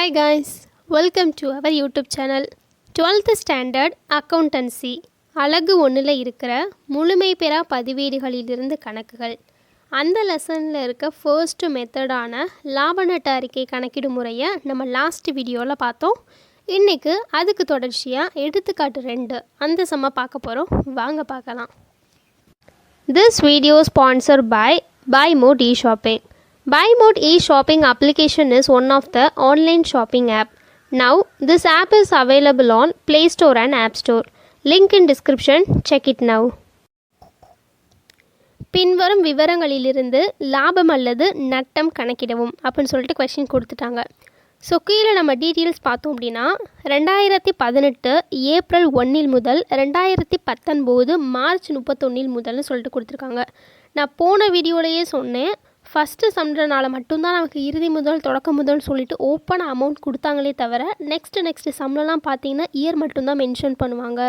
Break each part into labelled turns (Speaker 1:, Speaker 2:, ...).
Speaker 1: Hi guys, welcome to our YouTube channel. 12th Standard Accountancy அலகு 1ல் இருக்கிற முழுமை பெறா பதிவேடுகளிலிருந்து கணக்குகள். அந்த லெசனில் இருக்க ஃபர்ஸ்ட் மெத்தடான லாப நட்ட அறிக்கை கணக்கிடும் முறையை நம்ம லாஸ்ட் வீடியோவில் பார்த்தோம். இன்றைக்கு அதுக்கு தொடர்ச்சியாக எடுத்துக்காட்டு 2 அந்த சம்மை பார்க்க போகிறோம். வாங்க பார்க்கலாம். This video is sponsored by BuyMote e-shopping. BuyMote e-shopping application is one of the online shopping app. Now, this app is available on Play Store and App Store. Link in description. Check it now. பின்வரும் விவரங்களிலிருந்து லாபம் அல்லது நட்டம் கணக்கிடவும் அப்படின்னு சொல்லிட்டு question கொடுத்துட்டாங்க. So கீழே நம்ம டீட்டெயில்ஸ் பார்த்தோம் அப்படின்னா 2018 ஏப்ரல் 1 முதல் 2019 மார்ச் 31 முதல்னு சொல்லிட்டு கொடுத்துருக்காங்க. நான் போன வீடியோலையே சொன்னேன், ஃபஸ்ட்டு சம்ன்றனால மட்டும்தான் நமக்கு இறுதி முதல் தொடக்க முதல் சொல்லிட்டு ஓப்பன் அமௌண்ட் கொடுத்தாங்களே தவிர நெக்ஸ்ட்டு சம்லலாம் பார்த்தீங்கன்னா இயர் மட்டும்தான் மென்ஷன் பண்ணுவாங்க.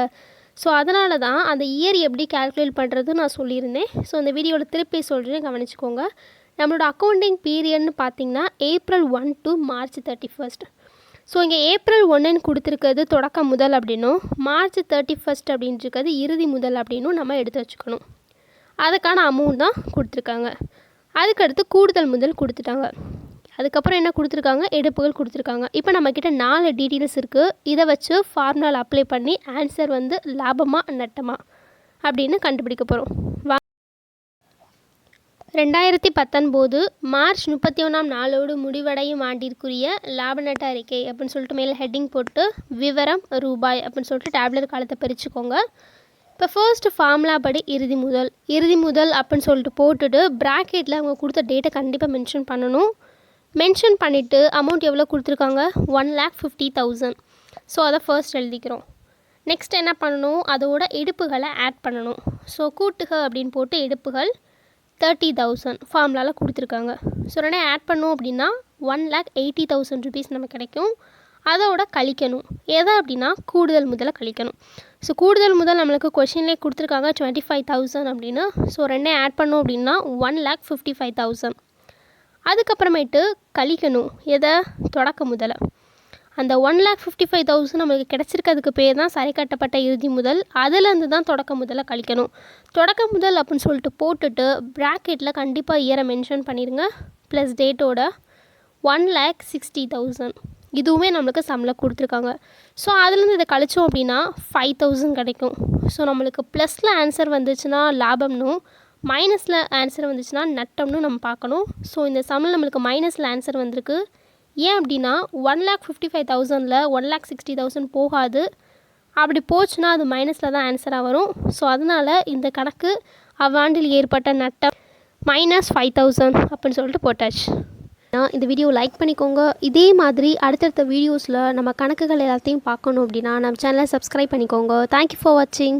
Speaker 1: ஸோ அதனால தான் அந்த இயர் எப்படி கால்குலேட் பண்ணுறது நான் சொல்லியிருந்தேன். ஸோ அந்த வீடியோவில் திருப்பி சொல்கிறேன், கவனிச்சுக்கோங்க. நம்மளோட அக்கௌண்டிங் பீரியட்னு பார்த்தீங்கன்னா ஏப்ரல் 1 to மார்ச் 31. ஸோ இங்கே ஏப்ரல் 1ன்னு கொடுத்துருக்கிறது தொடக்க முதல் அப்படின்னும் மார்ச் 31 அப்படின்ட்டுருக்கிறது இறுதி முதல் அப்படின்னும் நம்ம எடுத்து வச்சுக்கணும். அதுக்கான அமௌண்ட் தான் கொடுத்துருக்காங்க. அதுக்கடுத்து கூடுதல் முதல் கொடுத்துட்டாங்க. அதுக்கப்புறம் என்ன கொடுத்துருக்காங்க, எடுப்புகள் கொடுத்துருக்காங்க. இப்போ நம்மக்கிட்ட 4 டீட்டெயில்ஸ் இருக்குது. இதை வச்சு ஃபார்முலாவில் அப்ளை பண்ணி ஆன்சர் வந்து லாபமா நட்டமா அப்படின்னு கண்டுபிடிக்க போகிறோம். 2019 மார்ச் 31ஆம் நாளோடு முடிவடையும் ஆண்டிற்குரிய லாப நட்ட அறிக்கை அப்படின்னு சொல்லிட்டு மேலே ஹெட்டிங் போட்டு விவரம் ரூபாய் அப்படின்னு சொல்லிட்டு டேப்லெட் காலத்தை பிரிச்சுக்கோங்க. இப்போ ஃபர்ஸ்ட் ஃபார்முலா படி இறுதி முதல் அப்படின்னு சொல்லிட்டு போட்டுட்டு ப்ராக்கெட்டில் அவங்க கொடுத்த டேட்டை கண்டிப்பாக மென்ஷன் பண்ணணும். மென்ஷன் பண்ணிவிட்டு அமௌண்ட் எவ்வளோ கொடுத்துருக்காங்க, 1,50,000. ஸோ அதை ஃபர்ஸ்ட் எழுதிக்கிறோம். நெக்ஸ்ட் என்ன பண்ணணும், அதோட எடுப்புகளை ஆட் பண்ணணும். ஸோ கூட்டுக அப்படின்னு போட்டு எடுப்புகள் 30,000 ஃபார்முலாவில் கொடுத்துருக்காங்க. ஸோ ரெண்டே ஆட் பண்ணோம் அப்படின்னா 1,80,000 ருபீஸ் நமக்கு கிடைக்கும். அதோட கழிக்கணும் எதை அப்படின்னா கூடுதல் முதலை கழிக்கணும். ஸோ கூடுதல் முதல் நம்மளுக்கு கொஷின்லேயே கொடுத்துருக்காங்க 25,000 அப்படின்னு. ஸோ ரெண்டே ஆட் பண்ணோம் அப்படின்னா 1,55,000. அதுக்கப்புறமேட்டு கழிக்கணும் எதை, தொடக்க முதலை. அந்த 1,55,000 நம்மளுக்கு கிடச்சிருக்கிறதுக்கு பேர் தான் சரி கட்டப்பட்ட இறுதி முதல். அதுலேருந்து தான் தொடக்க முதலை கழிக்கணும். தொடக்க முதல் அப்படின்னு சொல்லிட்டு போட்டுட்டு ப்ராக்கெட்டில் கண்டிப்பாக இயரை மென்ஷன் பண்ணிடுங்க. ப்ளஸ் டேட்டோட 1,60,000 இதுவுமே நம்மளுக்கு சம்மில் கொடுத்துருக்காங்க. ஸோ அதுலேருந்து இதை கழிச்சோம் அப்படின்னா 5,000 கிடைக்கும். ஸோ நம்மளுக்கு ப்ளஸில் ஆன்சர் வந்துச்சுன்னா லாபம்னும் மைனஸில் ஆன்சர் வந்துச்சுன்னா நட்டம்னு நம்ம பார்க்கணும். ஸோ இந்த சம்மில் நம்மளுக்கு மைனஸில் ஆன்சர் வந்திருக்கு. ஏன் அப்படின்னா 1,55,000ல் 1,60,000 போகாது. அப்படி போச்சுன்னா அது மைனஸில் தான் ஆன்சராக வரும். ஸோ அதனால் இந்த கணக்கு அவ்வாண்டில் ஏற்பட்ட நட்டம் -5,000 அப்படின்னு சொல்லிட்டு போட்டாச்சு. இந்த வீடியோ லைக் பண்ணிக்கோங்க. இதே மாதிரி அடுத்தடுத்த வீடியோஸில் நம்ம கணக்குகள் எல்லாத்தையும் பார்க்கணும் அப்படின்னா நம்ம சேனலை சப்ஸ்கிரைப் பண்ணிக்கோங்க. தேங்க்யூ ஃபார் வாட்சிங்.